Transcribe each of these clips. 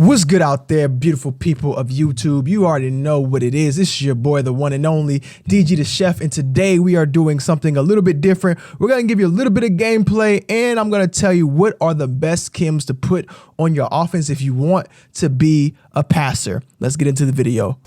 What's good out there, beautiful people of YouTube? You already know what it is. This is your boy, the one and only DG the Chef, and today we are doing something a little bit different. We're going to give you a little bit of gameplay, and I'm going to tell you what are the best chems to put on your offense if you want to be a passer. Let's get into the video.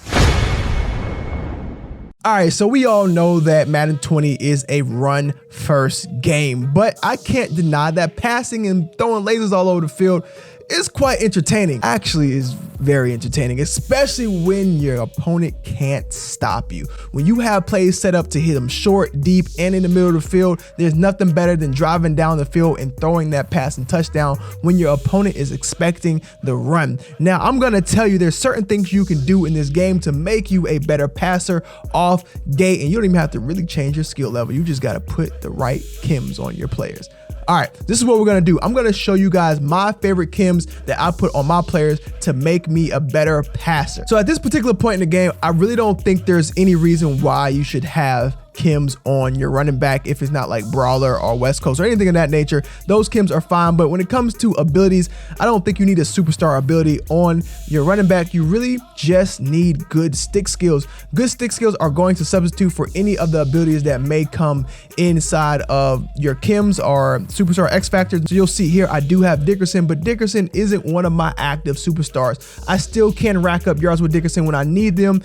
All right, so we all know that Madden 20 is a run-first game, but I can't deny that passing and throwing lasers all over the field is quite entertaining. Actually, is very entertaining, especially when your opponent can't stop you. When you have plays set up to hit them short, deep, and in the middle of the field, there's nothing better than driving down the field and throwing that pass and touchdown when your opponent is expecting the run. Now, I'm gonna tell you there's certain things you can do in this game to make you a better passer off gate, and you don't even have to really change your skill level. You just gotta put the right chems on your players. All right, this is what we're gonna do. I'm gonna show you guys my favorite chems that I put on my players to make me a better passer. So at this particular point in the game, I really don't think there's any reason why you should have chems on your running back if it's not like Brawler or West Coast or anything of that nature. Those chems are fine, but when it comes to abilities, I don't think you need a superstar ability on your running back. You really just need good stick skills. Good stick skills are going to substitute for any of the abilities that may come inside of your chems or superstar X factors. So you'll see here I do have Dickerson, but Dickerson isn't one of my active superstars. I still can rack up yards with Dickerson when I need them,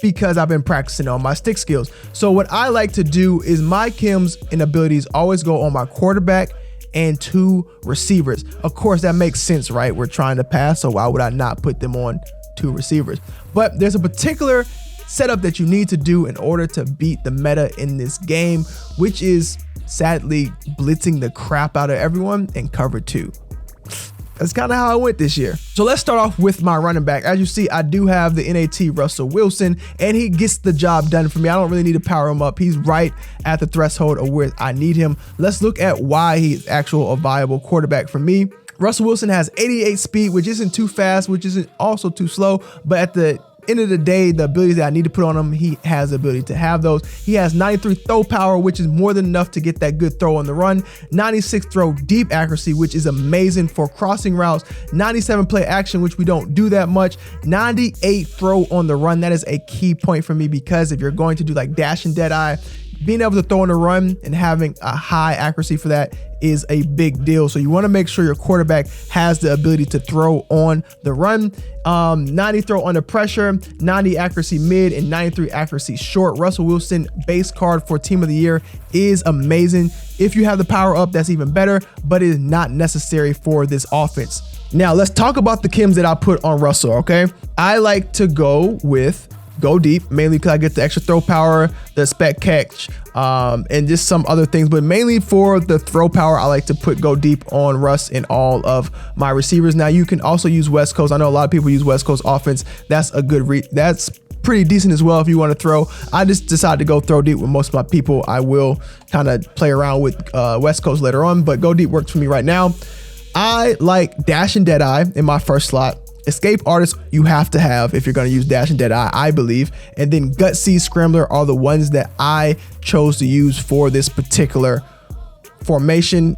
because I've been practicing on my stick skills. So what I like to do is my chems and abilities always go on my quarterback and 2 receivers. Of course, that makes sense, right? We're trying to pass, so why would I not put them on 2 receivers? But there's a particular setup that you need to do in order to beat the meta in this game, which is sadly blitzing the crap out of everyone and cover 2. That's kind of how I went this year. So let's start off with my running back. As you see, I do have the NAT Russell Wilson, and he gets the job done for me. I don't really need to power him up. He's right at the threshold of where I need him. Let's look at why he's a viable quarterback for me. Russell Wilson has 88 speed, which isn't too fast, which isn't also too slow, but at the end of the day, the abilities that I need to put on him, he has the ability to have those. He has 93 throw power, which is more than enough to get that good throw on the run. 96 throw deep accuracy, which is amazing for crossing routes. 97 play action, which we don't do that much. 98 throw on the run. That is a key point for me, because if you're going to do like dash and dead eye, being able to throw on the run and having a high accuracy for that is a big deal. So you want to make sure your quarterback has the ability to throw on the run. 90 throw under pressure, 90 accuracy mid, and 93 accuracy short. Russell Wilson base card for team of the year is amazing. If you have the power up, that's even better, but it is not necessary for this offense. Now let's talk about the chems that I put on Russell, okay? I like to go deep, mainly because I get the extra throw power, the spec catch, and just some other things, but mainly for the throw power, I like to go deep on Russ in all of my receivers. Now you can also use West Coast. I know a lot of people use West Coast offense. That's a good that's pretty decent as well if you want to throw. I just decided to go throw deep with most of my people. I will kind of play around with West Coast later on, but go deep works for me right now. I like dash and dead eye in my first slot. Escape artist you have to have if you're going to use dash and dead eye, I believe, and then Gusty, Scrambler are the ones that I chose to use for this particular formation.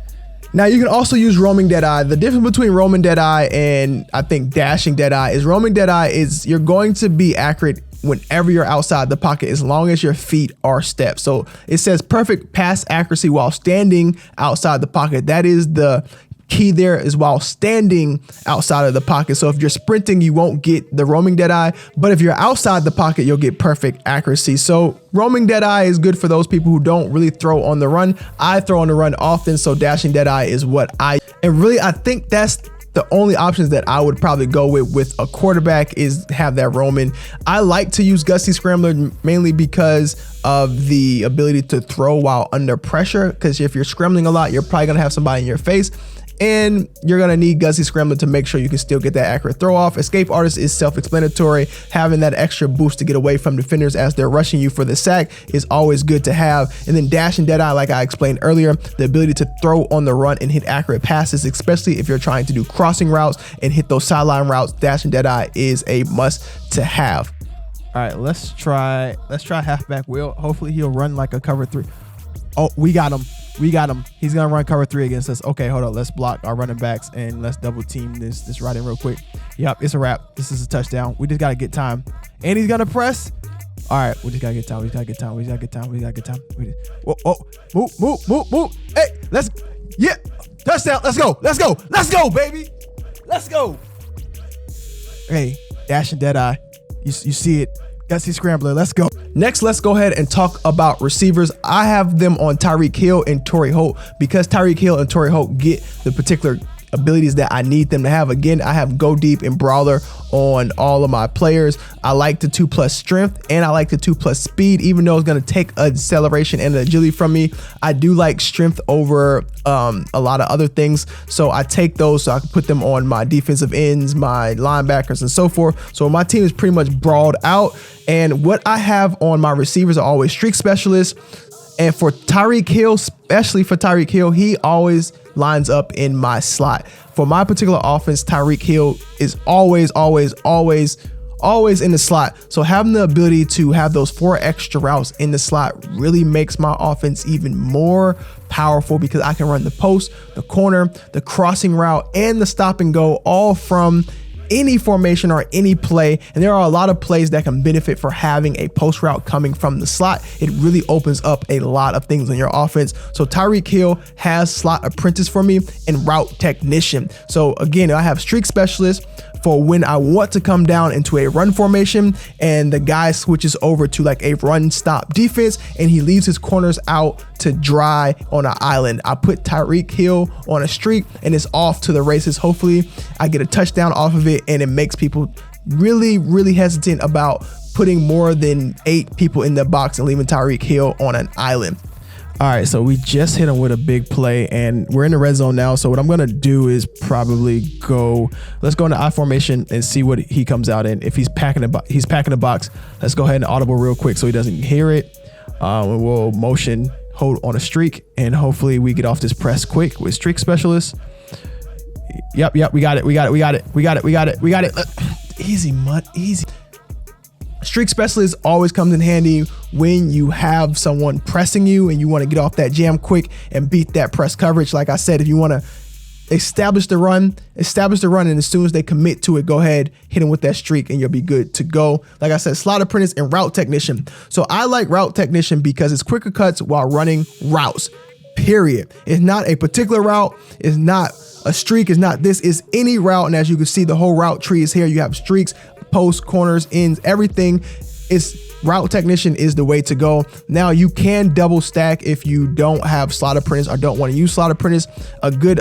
Now you can also use roaming dead eye. The difference between roaming dead eye and I think dashing dead eye is roaming dead eye is you're going to be accurate whenever you're outside the pocket as long as your feet are stepped. So it says perfect pass accuracy while standing outside the pocket. That is the key there, is while standing outside of the pocket. So if you're sprinting, you won't get the roaming dead eye, but if you're outside the pocket, you'll get perfect accuracy. So roaming dead eye is good for those people who don't really throw on the run. I throw on the run often, so dashing dead eye is what I think that's the only options that I would probably go with a quarterback is have that roaming. I like to use Gusty Scrambler mainly because of the ability to throw while under pressure, because if you're scrambling a lot, you're probably gonna have somebody in your face, and you're gonna need Gusty Scrambler to make sure you can still get that accurate throw off. Escape artist is self-explanatory. Having that extra boost to get away from defenders as they're rushing you for the sack is always good to have. And then dash and dead eye, like I explained earlier, the ability to throw on the run and hit accurate passes, especially if you're trying to do crossing routes and hit those sideline routes. Dash and dead eye is a must to have. All right, let's try halfback wheel. Hopefully he'll run like a cover 3. Oh, we got him. We got him. He's gonna run cover 3 against us. Okay, hold on. Let's block our running backs and let's double team this right in real quick. Yep, it's a wrap. This is a touchdown. We just gotta get time. And he's gonna press. All right, we just gotta get time. We just gotta get time. We just gotta get time. We just gotta get time. Whoa, move. Hey, yeah, touchdown. Let's go, baby. Let's go. Hey, Dash and Deadeye. You see it. Gusty Scrambler. Let's go. Next, let's go ahead and talk about receivers. I have them on Tyreek Hill and Torrey Holt because Tyreek Hill and Torrey Holt get the particular abilities that I need them to have. Again, I have Go Deep and Brawler on all of my players. I like the 2+ strength and I like the 2+ speed, even though it's going to take acceleration and agility from me. I do like strength over a lot of other things. So I take those so I can put them on my defensive ends, my linebackers and so forth. So my team is pretty much brawled out. And what I have on my receivers are always streak specialists. And for Tyreek Hill, especially for Tyreek Hill, he always lines up in my slot. For my particular offense, Tyreek Hill is always in the slot. So having the ability to have those 4 extra routes in the slot really makes my offense even more powerful because I can run the post, the corner, the crossing route, and the stop and go all from any formation or any play. And there are a lot of plays that can benefit for having a post route coming from the slot. It really opens up a lot of things in your offense. So Tyreek Hill has slot apprentice for me and route technician. So again, I have streak specialist for when I want to come down into a run formation and the guy switches over to like a run stop defense and he leaves his corners out to dry on an island. I put Tyreek Hill on a streak and it's off to the races. Hopefully I get a touchdown off of it and it makes people really hesitant about putting more than 8 people in the box and leaving Tyreek Hill on an island. All right, so we just hit him with a big play and we're in the red zone now. So what I'm going to do is probably let's go into I formation and see what he comes out in. If he's packing a box, let's go ahead and audible real quick so he doesn't hear it. We'll motion hold on a streak and hopefully we get off this press quick with streak specialist. Yep, we got it. Easy. Streak specialist always comes in handy when you have someone pressing you and you want to get off that jam quick and beat that press coverage. Like I said, if you want to establish the run, and as soon as they commit to it, go ahead, hit them with that streak and you'll be good to go. Like I said, slot apprentice and route technician. So I like route technician because it's quicker cuts while running routes, period. It's not a particular route. It's not a streak. It's not this. It's any route. And as you can see, the whole route tree is here. You have streaks, posts, corners, ends, everything. Is route technician is the way to go. Now you can double stack if you don't have slot apprentice or don't want to use slot apprentice. A good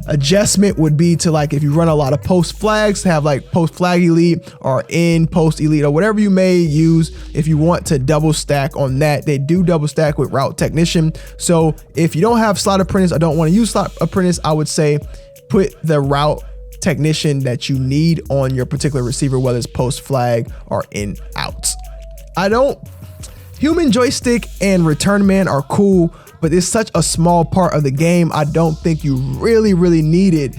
adjustment would be to, like, if you run a lot of post flags, have like post flag elite or in post elite or whatever you may use. If you want to double stack on that, they do double stack with route technician. So if you don't have slot apprentice or don't want to use slot apprentice, I would say put the route technician that you need on your particular receiver, whether it's post flag or in outs. Human joystick and return man are cool, but it's such a small part of the game. I don't think you really need it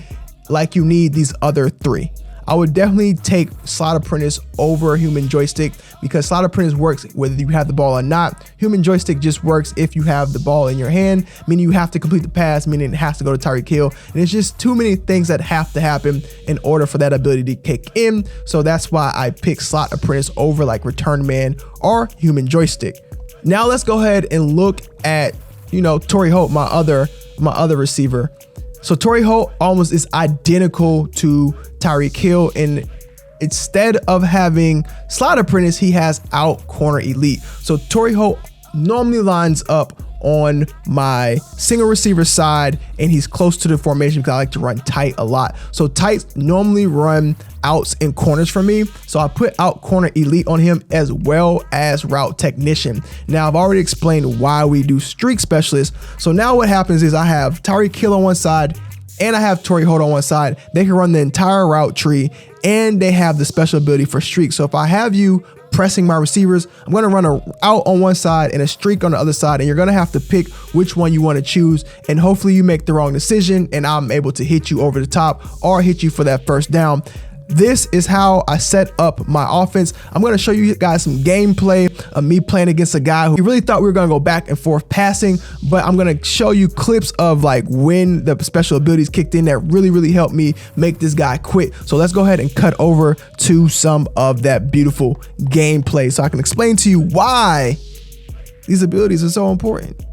like you need these other 3. I would definitely take slot apprentice over human joystick because slot apprentice works whether you have the ball or not. Human joystick just works if you have the ball in your hand, meaning you have to complete the pass, meaning it has to go to Tyreek Hill. And it's just too many things that have to happen in order for that ability to kick in. So that's why I pick slot apprentice over like return man or human joystick. Now let's go ahead and look at, Torrey Holt, my other receiver. So Torrey Holt almost is identical to Tyreek Hill, and instead of having slot apprentice, he has out corner elite. So Torrey Holt normally lines up on my single receiver side and he's close to the formation because I like to run tight a lot. So tights normally run outs and corners for me. So I put out corner elite on him as well as route technician. Now I've already explained why we do streak specialist. So now what happens is I have Tyreek Hill on one side and I have Torrey Holt on one side. They can run the entire route tree and they have the special ability for streak. So if I have you pressing my receivers, I'm going to run a out on one side and a streak on the other side, and you're going to have to pick which one you want to choose, and hopefully you make the wrong decision and I'm able to hit you over the top or hit you for that first down. this is how I set up my offense. I'm going to show you guys some gameplay of me playing against a guy who really thought we were going to go back and forth passing, but I'm going to show you clips of like when the special abilities kicked in that really helped me make this guy quit. So let's go ahead and cut over to some of that beautiful gameplay so I can explain to you why these abilities are so important.